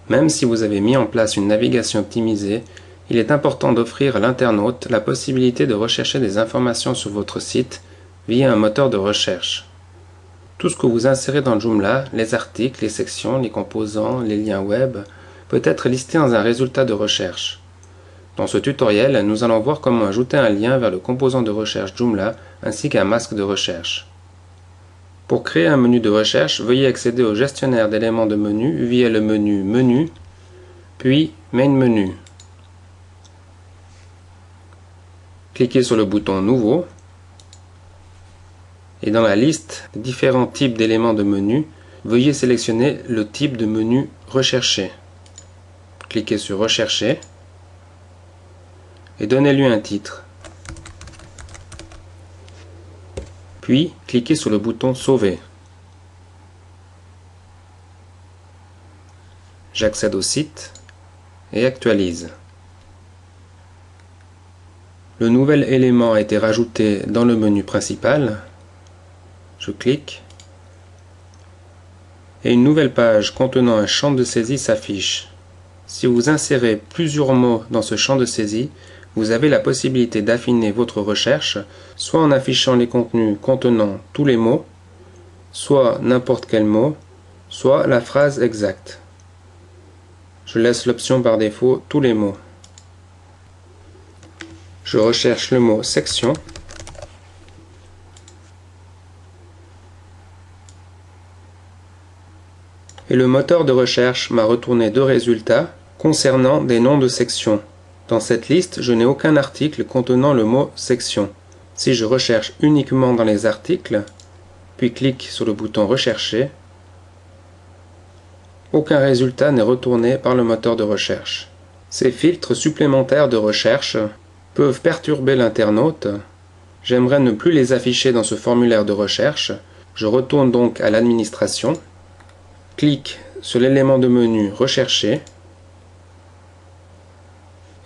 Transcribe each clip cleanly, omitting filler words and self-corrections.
Même si vous avez mis en place une navigation optimisée, il est important d'offrir à l'internaute la possibilité de rechercher des informations sur votre site via un moteur de recherche. Tout ce que vous insérez dans Joomla, les articles, les sections, les composants, les liens web, peut être listé dans un résultat de recherche. Dans ce tutoriel, nous allons voir comment ajouter un lien vers le composant de recherche Joomla ainsi qu'un masque de recherche. Pour créer un menu de recherche, veuillez accéder au gestionnaire d'éléments de menu via le menu Menu, puis Main Menu. Cliquez sur le bouton Nouveau et dans la liste des différents types d'éléments de menu, veuillez sélectionner le type de menu recherché. Cliquez sur Rechercher et donnez-lui un titre. Puis, cliquez sur le bouton Sauver. J'accède au site et actualise. Le nouvel élément a été rajouté dans le menu principal. Je clique et une nouvelle page contenant un champ de saisie s'affiche. Si vous insérez plusieurs mots dans ce champ de saisie, vous avez la possibilité d'affiner votre recherche, soit en affichant les contenus contenant tous les mots, soit n'importe quel mot, soit la phrase exacte. Je laisse l'option par défaut tous les mots. Je recherche le mot section. Et le moteur de recherche m'a retourné deux résultats concernant des noms de sections. Dans cette liste, je n'ai aucun article contenant le mot section. Si je recherche uniquement dans les articles, puis clique sur le bouton Rechercher, aucun résultat n'est retourné par le moteur de recherche. Ces filtres supplémentaires de recherche peuvent perturber l'internaute. J'aimerais ne plus les afficher dans ce formulaire de recherche. Je retourne donc à l'administration, clique sur l'élément de menu Rechercher,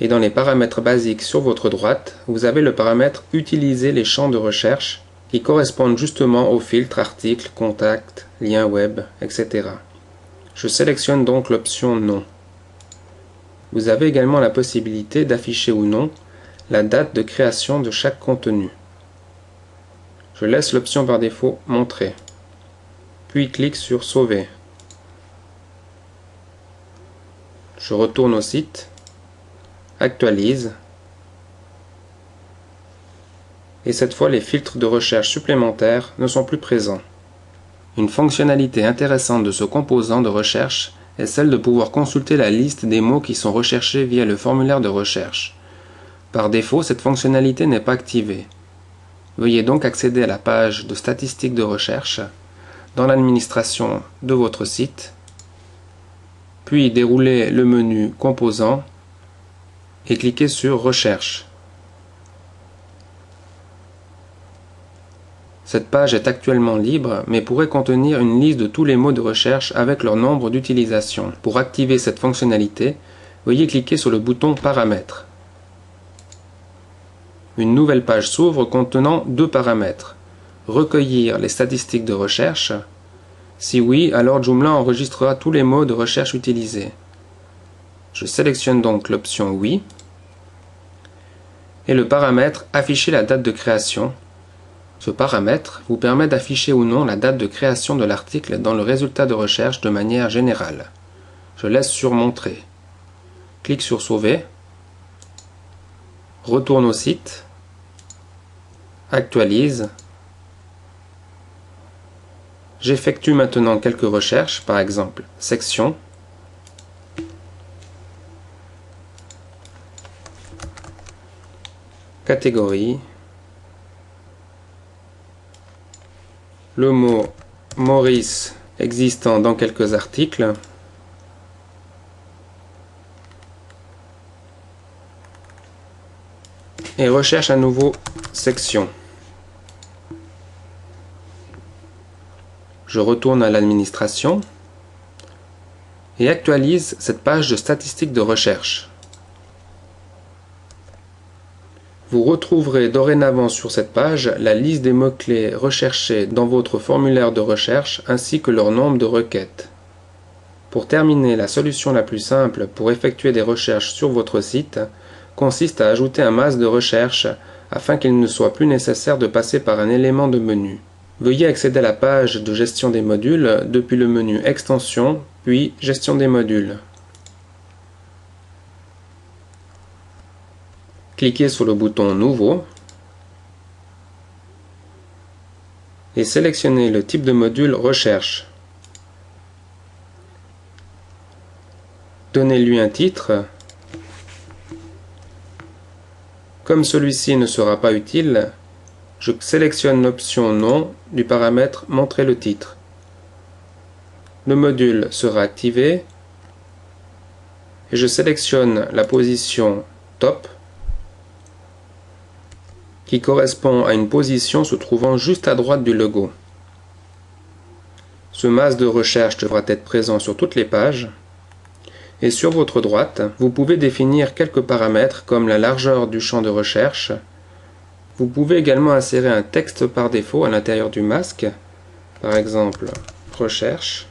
et dans les paramètres basiques sur votre droite, vous avez le paramètre Utiliser les champs de recherche qui correspondent justement aux filtres articles, contacts, liens web, etc. Je sélectionne donc l'option Non. Vous avez également la possibilité d'afficher ou non la date de création de chaque contenu. Je laisse l'option par défaut Montrer, puis clique sur Sauver. Je retourne au site, actualise, et cette fois les filtres de recherche supplémentaires ne sont plus présents. Une fonctionnalité intéressante de ce composant de recherche est celle de pouvoir consulter la liste des mots qui sont recherchés via le formulaire de recherche. Par défaut, cette fonctionnalité n'est pas activée. Veuillez donc accéder à la page de statistiques de recherche dans l'administration de votre site, puis dérouler le menu Composants et cliquez sur Recherche. Cette page est actuellement libre, mais pourrait contenir une liste de tous les mots de recherche avec leur nombre d'utilisation. Pour activer cette fonctionnalité, veuillez cliquer sur le bouton Paramètres. Une nouvelle page s'ouvre contenant deux paramètres. Recueillir les statistiques de recherche. Si oui, alors Joomla enregistrera tous les mots de recherche utilisés. Je sélectionne donc l'option Oui et le paramètre Afficher la date de création. Ce paramètre vous permet d'afficher ou non la date de création de l'article dans le résultat de recherche de manière générale. Je laisse sur Montrer. Clique sur Sauver. Retourne au site. Actualise. J'effectue maintenant quelques recherches, par exemple section, catégorie, le mot Maurice existant dans quelques articles, et recherche à nouveau section. Je retourne à l'administration et actualise cette page de statistiques de recherche. Vous retrouverez dorénavant sur cette page la liste des mots-clés recherchés dans votre formulaire de recherche ainsi que leur nombre de requêtes. Pour terminer, la solution la plus simple pour effectuer des recherches sur votre site consiste à ajouter un masque de recherche afin qu'il ne soit plus nécessaire de passer par un élément de menu. Veuillez accéder à la page de gestion des modules depuis le menu Extensions, puis Gestion des modules. Cliquez sur le bouton Nouveau et sélectionnez le type de module Recherche. Donnez-lui un titre. Comme celui-ci ne sera pas utile, je sélectionne l'option Nom du paramètre Montrer le titre. Le module sera activé et je sélectionne la position Top qui correspond à une position se trouvant juste à droite du logo. Ce masque de recherche devra être présent sur toutes les pages. Et sur votre droite, vous pouvez définir quelques paramètres comme la largeur du champ de recherche. Vous pouvez également insérer un texte par défaut à l'intérieur du masque, par exemple recherche.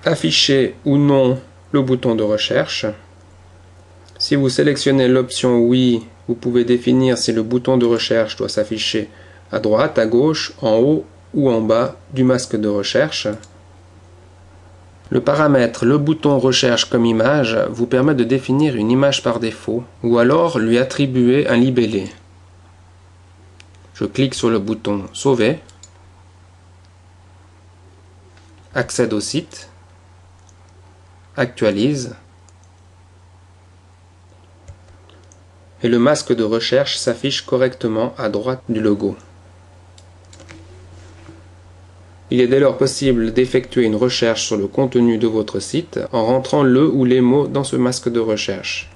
Afficher ou non le bouton de recherche. Si vous sélectionnez l'option oui, vous pouvez définir si le bouton de recherche doit s'afficher à droite, à gauche, en haut ou en bas du masque de recherche. Le paramètre le bouton recherche comme image vous permet de définir une image par défaut ou alors lui attribuer un libellé. Je clique sur le bouton Sauver, accède au site, actualise et le masque de recherche s'affiche correctement à droite du logo. Il est dès lors possible d'effectuer une recherche sur le contenu de votre site en rentrant le ou les mots dans ce masque de recherche.